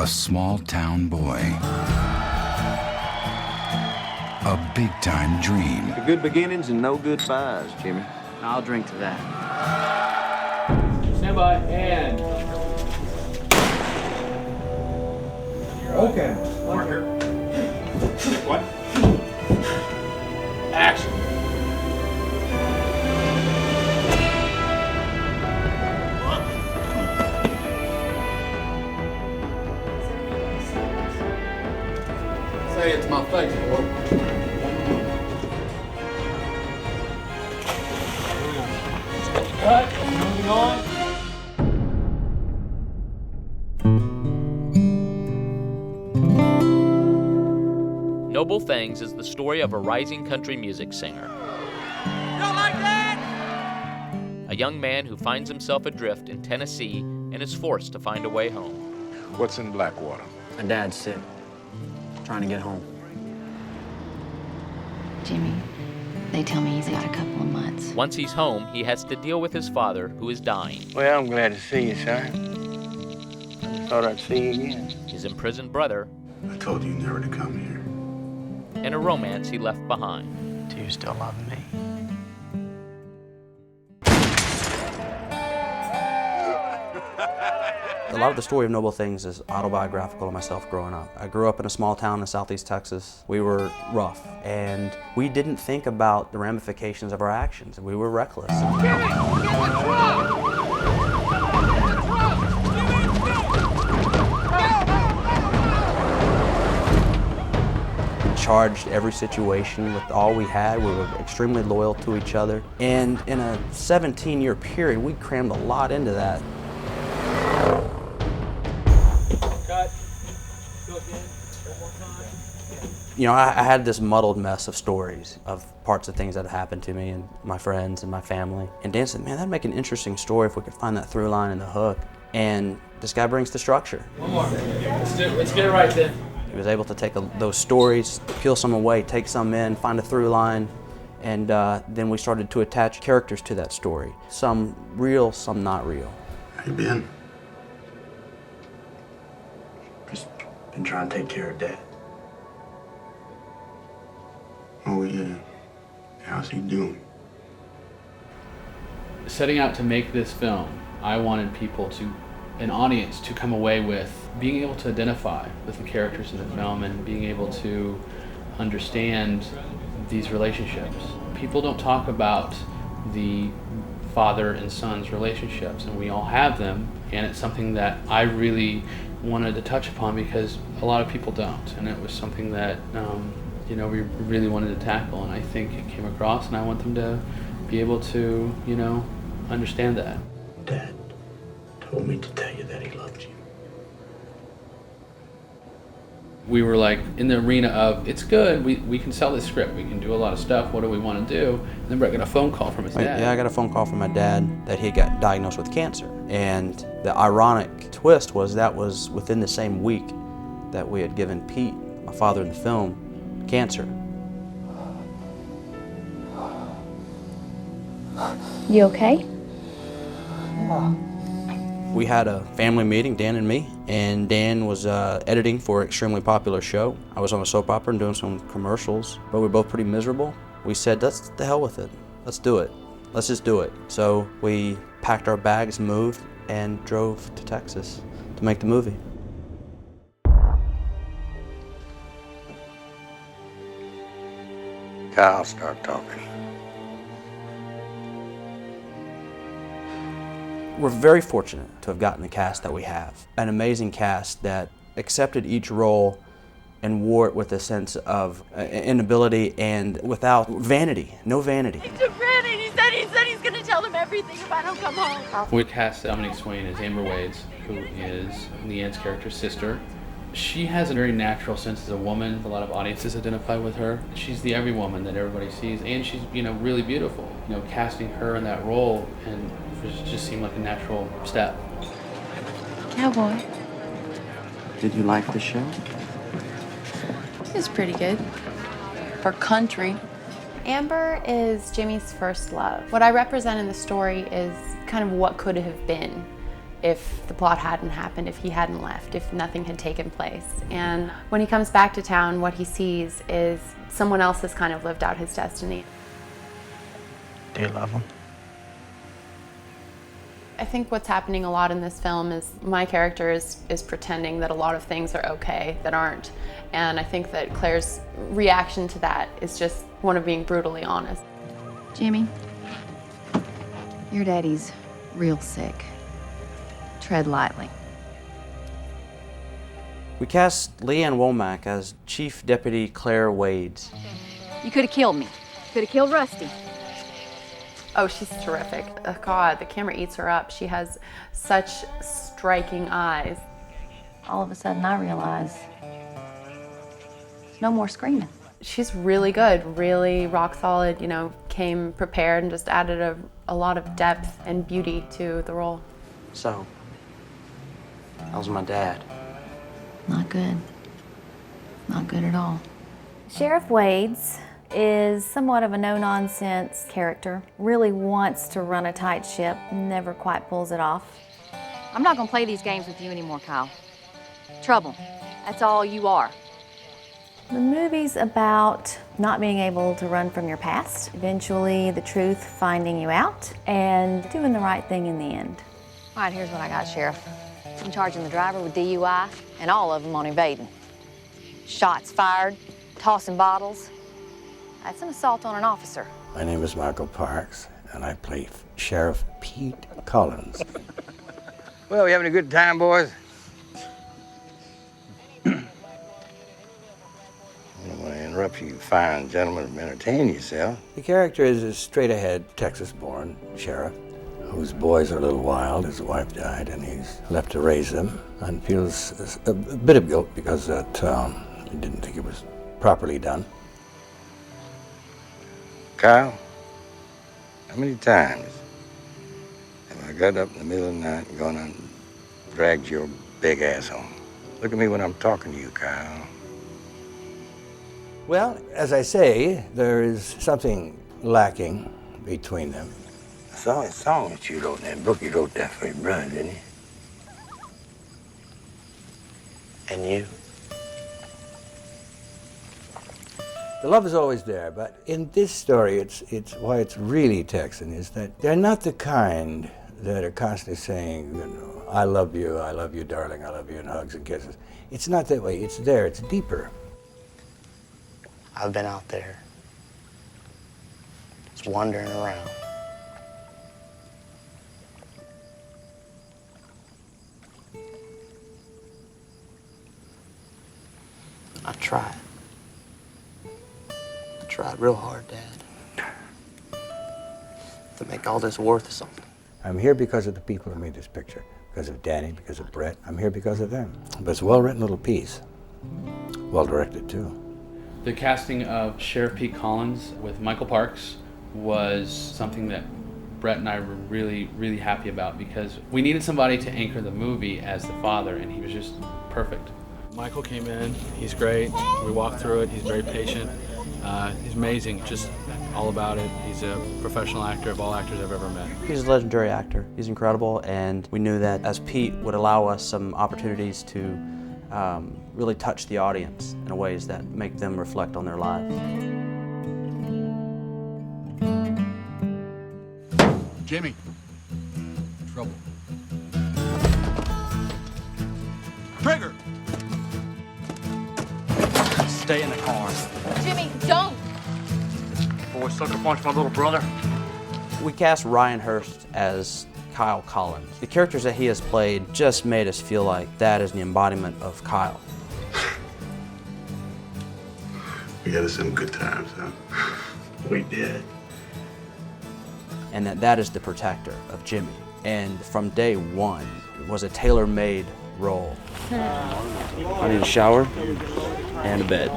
small town boy. A big time dream. Good beginnings and no goodbyes, Jimmy. I'll drink to that. Stand by, and... Okay. Marker. What? Action. Say it to my face, boy. Cut. Moving on. Noble Things is the story of a rising country music singer. Don't like that? A young man who finds himself adrift in Tennessee and is forced to find a way home. What's in Blackwater? My dad's sick. Trying to get home. Jimmy, they tell me he's got a couple of months. Once he's home, he has to deal with his father, who is dying. Well, I'm glad to see you, son. I just thought I'd see you again. His imprisoned brother. I told you never to come here. And a romance he left behind. Do you still love me? A lot of the story of Noble Things is autobiographical of myself growing up. I grew up in a small town in southeast Texas. We were rough, and we didn't think about the ramifications of our actions. We were reckless. Charged every situation with all we had. We were extremely loyal to each other. And in a 17-year period, we crammed a lot into that. Cut. Go again. One more time. You know, I had this muddled mess of stories of parts of things that had happened to me and my friends and my family. And Dan said, man, that'd make an interesting story if we could find that through line in the hook. And this guy brings the structure. One more. Let's get it right then. He was able to take those stories, peel some away, take some in, find a through line, and then we started to attach characters to that story. Some real, some not real. How you been? Just been trying to take care of Dad. Oh, yeah. How's he doing? Setting out to make this film, I wanted people to, an audience, to come away with being able to identify with the characters in the film and being able to understand these relationships. People don't talk about the father and son's relationships, and we all have them, and it's something that I really wanted to touch upon because a lot of people don't, and it was something that we really wanted to tackle, and I think it came across, and I want them to be able to, understand that. Dad told me to tell you that he loved you. We were like in the arena of, it's good, we can sell this script, we can do a lot of stuff, what do we want to do? And then Brett got a phone call from his dad. Yeah, I got a phone call from my dad that he got diagnosed with cancer. And the ironic twist was that was within the same week that we had given Pete, my father in the film, cancer. You okay? We had a family meeting, Dan and me, and Dan was editing for an extremely popular show. I was on a soap opera and doing some commercials, but we were both pretty miserable. We said, let's the hell with it. Let's do it. Let's just do it. So we packed our bags, moved, and drove to Texas to make the movie. Kyle, start talking. We're very fortunate to have gotten the cast that we have. An amazing cast that accepted each role and wore it with a sense of inability and without vanity, no vanity. He took Brandon. He said he's gonna tell them everything if I don't come home. We cast Dominique Swain as Amber Wades, who is Leanne's character's sister. She has a very natural sense as a woman. A lot of audiences identify with her. She's the every woman that everybody sees, and she's really beautiful. Casting her in that role and it just seemed like a natural step. Cowboy. Did you like the show? It's pretty good. For country. Amber is Jimmy's first love. What I represent in the story is kind of what could have been. if the plot hadn't happened, if he hadn't left, if nothing had taken place. And when he comes back to town, what he sees is someone else has kind of lived out his destiny. Do you love him? I think what's happening a lot in this film is my character is pretending that a lot of things are okay that aren't. And I think that Claire's reaction to that is just one of being brutally honest. Jimmy, your daddy's real sick. Tread lightly. We cast Leanne Womack as Chief Deputy Claire Wades. You could have killed me. Could have killed Rusty. Oh, she's terrific. Oh, God, the camera eats her up. She has such striking eyes. All of a sudden, I realize there's no more screaming. She's really good, really rock solid, you know, came prepared and just added a lot of depth and beauty to the role. So, how's my dad? Not good. Not good at all. Sheriff Wades is somewhat of a no-nonsense character. Really wants to run a tight ship, never quite pulls it off. I'm not gonna play these games with you anymore, Kyle. Trouble. That's all you are. The movie's about not being able to run from your past, eventually the truth finding you out, and doing the right thing in the end. All right, here's what I got, Sheriff. I'm charging the driver with DUI and all of them on evading. Shots fired, tossing bottles. That's an assault on an officer. My name is Michael Parks, and I play Sheriff Pete Collins. Well, we having a good time, boys? I don't want to interrupt you fine gentlemen from entertaining yourself. The character is a straight-ahead, Texas-born sheriff whose boys are a little wild. His wife died, and he's left to raise them, and feels a bit of guilt because that he didn't think it was properly done. Kyle, how many times have I got up in the middle of the night and gone out and dragged your big ass home? Look at me when I'm talking to you, Kyle. Well, as I say, there is something lacking between them. I saw a song that you wrote in that book. You wrote that for your brother, didn't you? And you? The love is always there, but in this story, it's why it's really Texan is that they're not the kind that are constantly saying, you know, I love you, darling, I love you, and hugs and kisses. It's not that way. It's there. It's deeper. I've been out there, just wandering around. I tried. Tried real hard, Dad, to make all this worth something. I'm here because of the people who made this picture, because of Danny, because of Brett. I'm here because of them. But it's a well-written little piece, well-directed too. The casting of Sheriff Pete Collins with Michael Parks was something that Brett and I were really, really happy about because we needed somebody to anchor the movie as the father, and he was just perfect. Michael came in, he's great. We walked through it, he's very patient. He's amazing, just all about it. He's a professional actor of all actors I've ever met. He's a legendary actor. He's incredible, and we knew that as Pete would allow us some opportunities to really touch the audience in ways that make them reflect on their lives. Jimmy. Trouble. Trigger! Stay in the car. Jimmy, don't! Boy, sucker punch my little brother. We cast Ryan Hurst as Kyle Collins. The characters that he has played just made us feel like that is the embodiment of Kyle. We had some good times, huh? We did. And that is the protector of Jimmy. And from day one, it was a tailor-made role. I need a shower and a bed.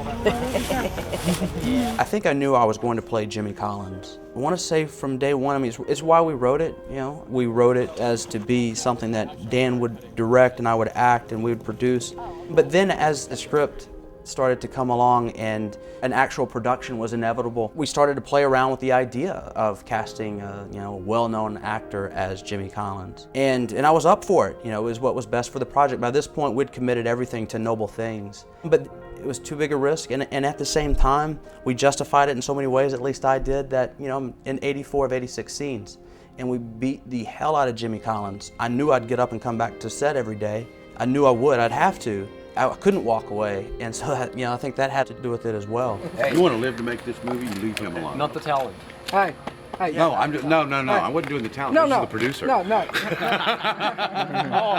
I think I knew I was going to play Jimmy Collins. I want to say from day one, I mean, it's why we wrote it, you know. We wrote it as to be something that Dan would direct and I would act and we would produce. But then as the script started to come along and an actual production was inevitable, we started to play around with the idea of casting a well-known actor as Jimmy Collins. And I was up for it. It was what was best for the project. By this point, we'd committed everything to Noble Things. But it was too big a risk, and at the same time, we justified it in so many ways, at least I did, that I'm in 84 of 86 scenes, and we beat the hell out of Jimmy Collins. I knew I'd get up and come back to set every day. I knew I would, I'd have to. I couldn't walk away, and so that, I think that had to do with it as well. Hey. You want to live to make this movie, you leave him alone. Not the talent. Hey. Hey. No, I'm just, no. I wasn't doing the talent. No, this is the producer. No. Oh,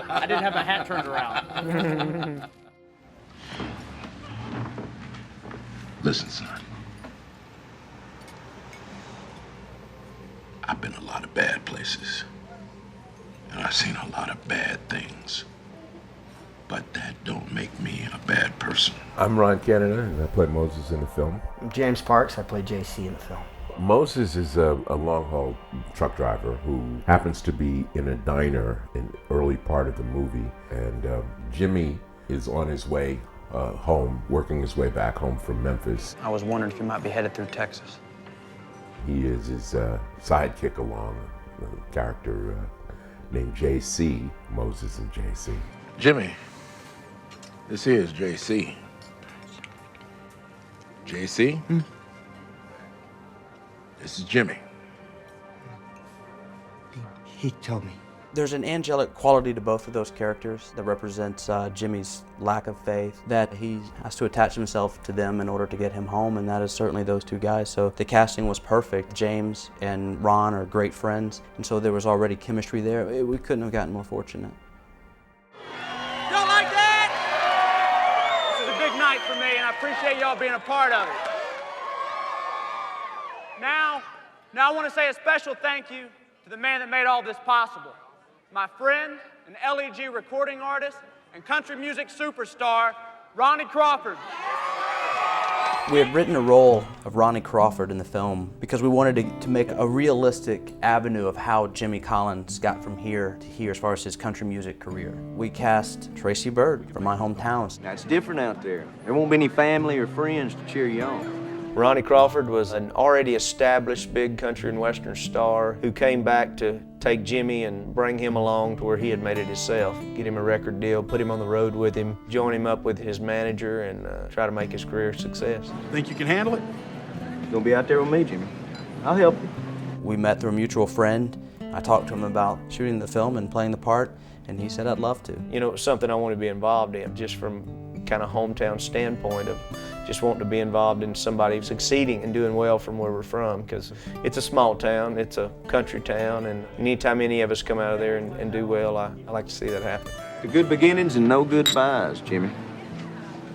I didn't have my hat turned around. Listen, son. I've been a lot of bad places. And I've seen a lot of bad things. But that don't make me a bad person. I'm Ron Canada, and I played Moses in the film. I'm James Parks. I played JC in the film. Moses is a long-haul truck driver who happens to be in a diner in the early part of the movie. And Jimmy is on his way home, working his way back home from Memphis. I was wondering if you might be headed through Texas. He is his sidekick along, a character named JC, Moses and JC. Jimmy, this here is JC. JC? This is Jimmy. He told me. There's an angelic quality to both of those characters that represents Jimmy's lack of faith, that he has to attach himself to them in order to get him home, and that is certainly those two guys. So the casting was perfect. James and Ron are great friends, and so there was already chemistry there. We couldn't have gotten more fortunate. Y'all like that? This is a big night for me, and I appreciate y'all being a part of it. Now I want to say a special thank you to the man that made all this possible. My friend, an LEG recording artist, and country music superstar, Ronnie Crawford. We had written a role of Ronnie Crawford in the film because we wanted to make a realistic avenue of how Jimmy Collins got from here to here as far as his country music career. We cast Tracy Byrd from my hometown. Now, it's different out there. There won't be any family or friends to cheer you on. Ronnie Crawford was an already established big country and western star who came back to take Jimmy and bring him along to where he had made it himself. Get him a record deal, put him on the road with him, join him up with his manager, and try to make his career a success. Think you can handle it? You're gonna be out there with me, Jimmy. I'll help you. We met through a mutual friend. I talked to him about shooting the film and playing the part, and he said I'd love to. It was something I wanted to be involved in, just from kind of hometown standpoint of just wanting to be involved in somebody succeeding and doing well from where we're from, because it's a small town, it's a country town, and anytime any of us come out of there and do well, I like to see that happen. The good beginnings and no goodbyes, Jimmy.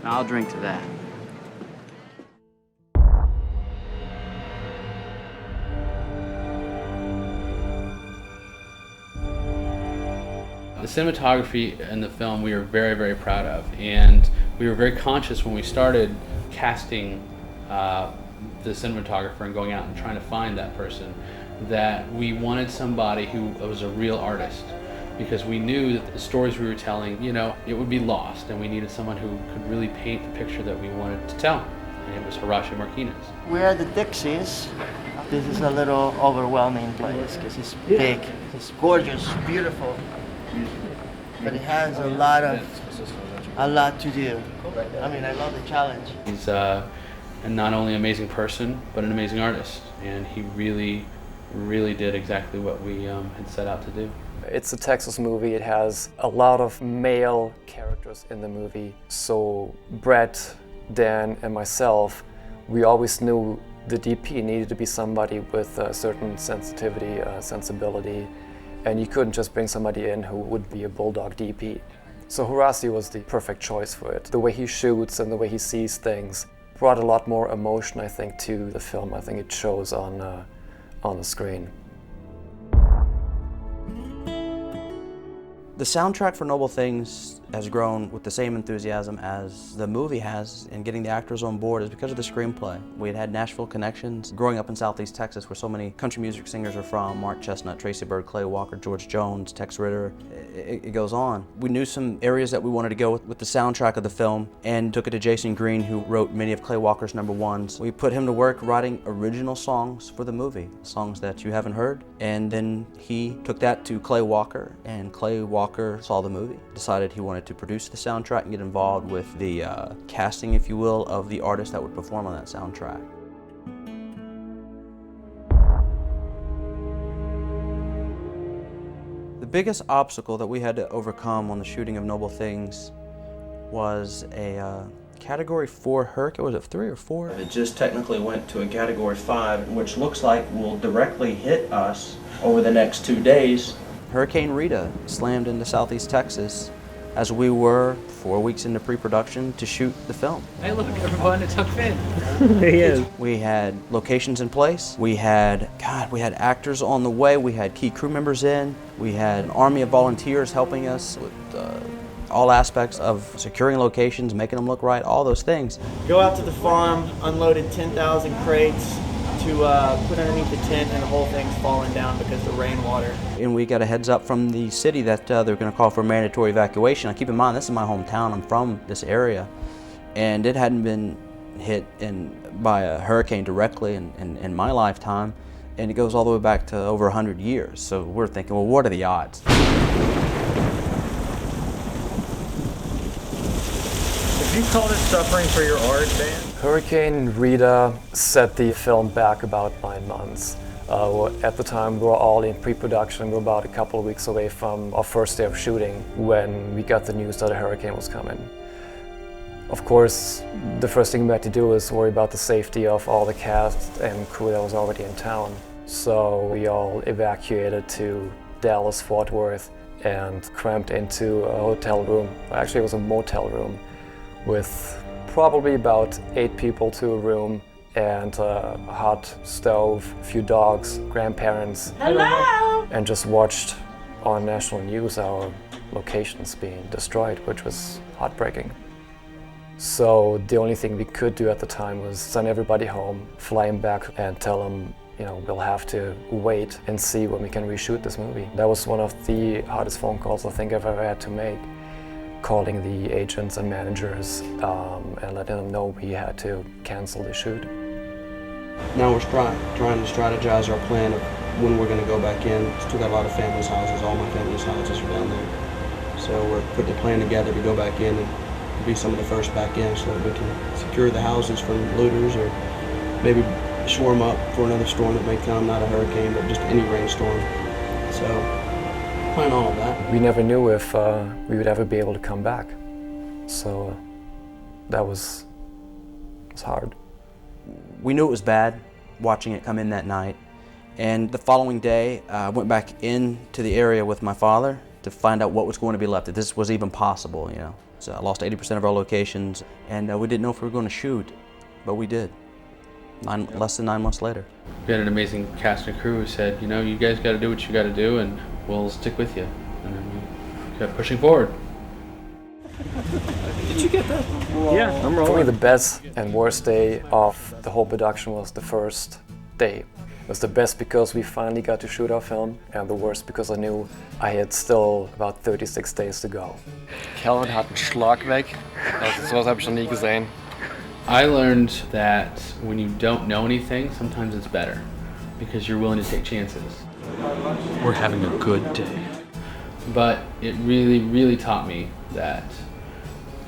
I'll drink to that. The cinematography in the film we are very, very proud of, and we were very conscious when we started casting the cinematographer and going out and trying to find that person, that we wanted somebody who was a real artist, because we knew that the stories we were telling, it would be lost, and we needed someone who could really paint the picture that we wanted to tell, and it was Horacio Martinez. We're at the Dixies. This is a little overwhelming place because it's big, it's gorgeous, beautiful, but it has a lot to do. I mean, I love the challenge. He's not only an amazing person, but an amazing artist, and he really, really did exactly what we had set out to do. It's a Texas movie. It has a lot of male characters in the movie. So Brett, Dan, and myself, we always knew the DP needed to be somebody with a certain sensitivity, sensibility, and you couldn't just bring somebody in who would be a bulldog DP. So Horacio was the perfect choice for it. The way he shoots and the way he sees things brought a lot more emotion, I think, to the film. I think it shows on the screen. The soundtrack for Noble Things has grown with the same enthusiasm as the movie has in getting the actors on board is because of the screenplay. We had Nashville connections. Growing up in Southeast Texas, where so many country music singers are from, Mark Chestnut, Tracy, Byrd, Clay Walker, George Jones, Tex Ritter, it goes on. We knew some areas that we wanted to go with the soundtrack of the film and took it to Jason Green, who wrote many of Clay Walker's #1s. We put him to work writing original songs for the movie, songs that you haven't heard, and then he took that to Clay Walker, and Clay Walker saw the movie, decided he wanted to produce the soundtrack and get involved with the casting, if you will, of the artists that would perform on that soundtrack. The biggest obstacle that we had to overcome on the shooting of Noble Things was a Category 4 hurricane. Was it 3 or 4? It just technically went to a Category 5, which looks like will directly hit us over the next 2 days. Hurricane Rita slammed into Southeast Texas as we were 4 weeks into pre-production to shoot the film. Hey look, everyone, it's Huck Finn. There he is. We had locations in place. We had actors on the way. We had key crew members in. We had an army of volunteers helping us with all aspects of securing locations, making them look right, all those things. Go out to the farm, unloaded 10,000 crates to put underneath the tent, and the whole thing's falling down because of the rainwater. And we got a heads up from the city that they're going to call for mandatory evacuation. Now keep in mind, this is my hometown. I'm from this area, and it hadn't been hit by a hurricane directly in my lifetime, and it goes all the way back to over 100 years. So we're thinking, well, what are the odds? You call this suffering for your art, Dan? Hurricane Rita set the film back about 9 months. At the time, we were all in pre-production. We were about a couple of weeks away from our first day of shooting when we got the news that a hurricane was coming. Of course, the first thing we had to do was worry about the safety of all the cast and crew that was already in town. So we all evacuated to Dallas, Fort Worth, and cramped into a hotel room. Actually, it was a motel room with probably about 8 people to a room, and a hot stove, a few dogs, grandparents. Hello! And just watched on national news our locations being destroyed, which was heartbreaking. So the only thing we could do at the time was send everybody home, fly them back, and tell them, you know, we'll have to wait and see when we can reshoot this movie. That was one of the hardest phone calls I think I've ever had to make. Calling the agents and managers and letting them know we had to cancel the shoot. Now we're trying to strategize our plan of when we're going to go back in. Still got a lot of families' houses. All my family's houses are down there. So we're putting a plan together to go back in and be some of the first back in so that we can secure the houses from looters, or maybe shore them up for another storm that may come, not a hurricane, but just any rainstorm. So plan all of that. We never knew if we would ever be able to come back. So that was hard. We knew it was bad watching it come in that night. And the following day, I went back into the area with my father to find out what was going to be left, if this was even possible, you know. So I lost 80% of our locations, and we didn't know if we were going to shoot, but we did. Less than 9 months later. We had an amazing cast and crew who said, you know, you guys got to do what you got to do, and we'll stick with you. And then we kept pushing forward. Did you get that? Yeah, I'm rolling. For me, the best and worst day of the whole production was the first day. It was the best because we finally got to shoot our film, and the worst because I knew I had still about 36 days to go. Kellen hat einen Schlag weg. Sowas habe ich noch nie gesehen. I learned that when you don't know anything, sometimes it's better because you're willing to take chances. We're having a good day. But it really, really taught me that,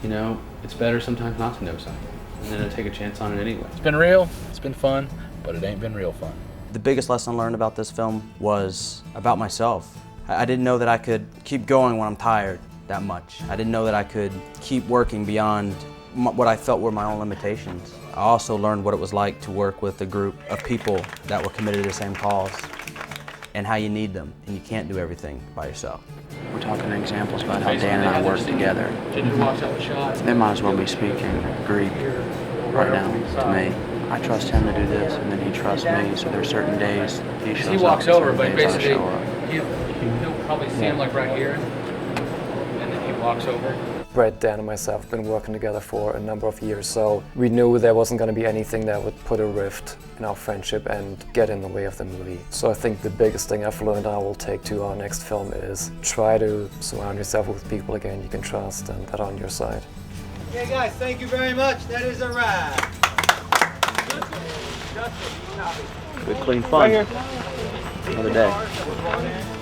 you know, it's better sometimes not to know something and then to take a chance on it anyway. It's been real, it's been fun, but it ain't been real fun. The biggest lesson I learned about this film was about myself. I didn't know that I could keep going when I'm tired that much. I didn't know that I could keep working beyond what I felt were my own limitations. I also learned what it was like to work with a group of people that were committed to the same cause and how you need them, and you can't do everything by yourself. We're talking examples about how Dan and I work together. They might as well be speaking Greek right now to me. I trust him to do this, and then he trusts me, so there are certain days he shows up. He walks and over, certain but days I basically show up. he'll probably see him like right here, and then he walks over. Brett, Dan, and myself have been working together for a number of years, so we knew there wasn't going to be anything that would put a rift in our friendship and get in the way of the movie. So I think the biggest thing I've learned and I will take to our next film is try to surround yourself with people again you can trust and that are on your side. Okay guys, thank you very much. That is a wrap. Good, clean fun. Right here. Another day.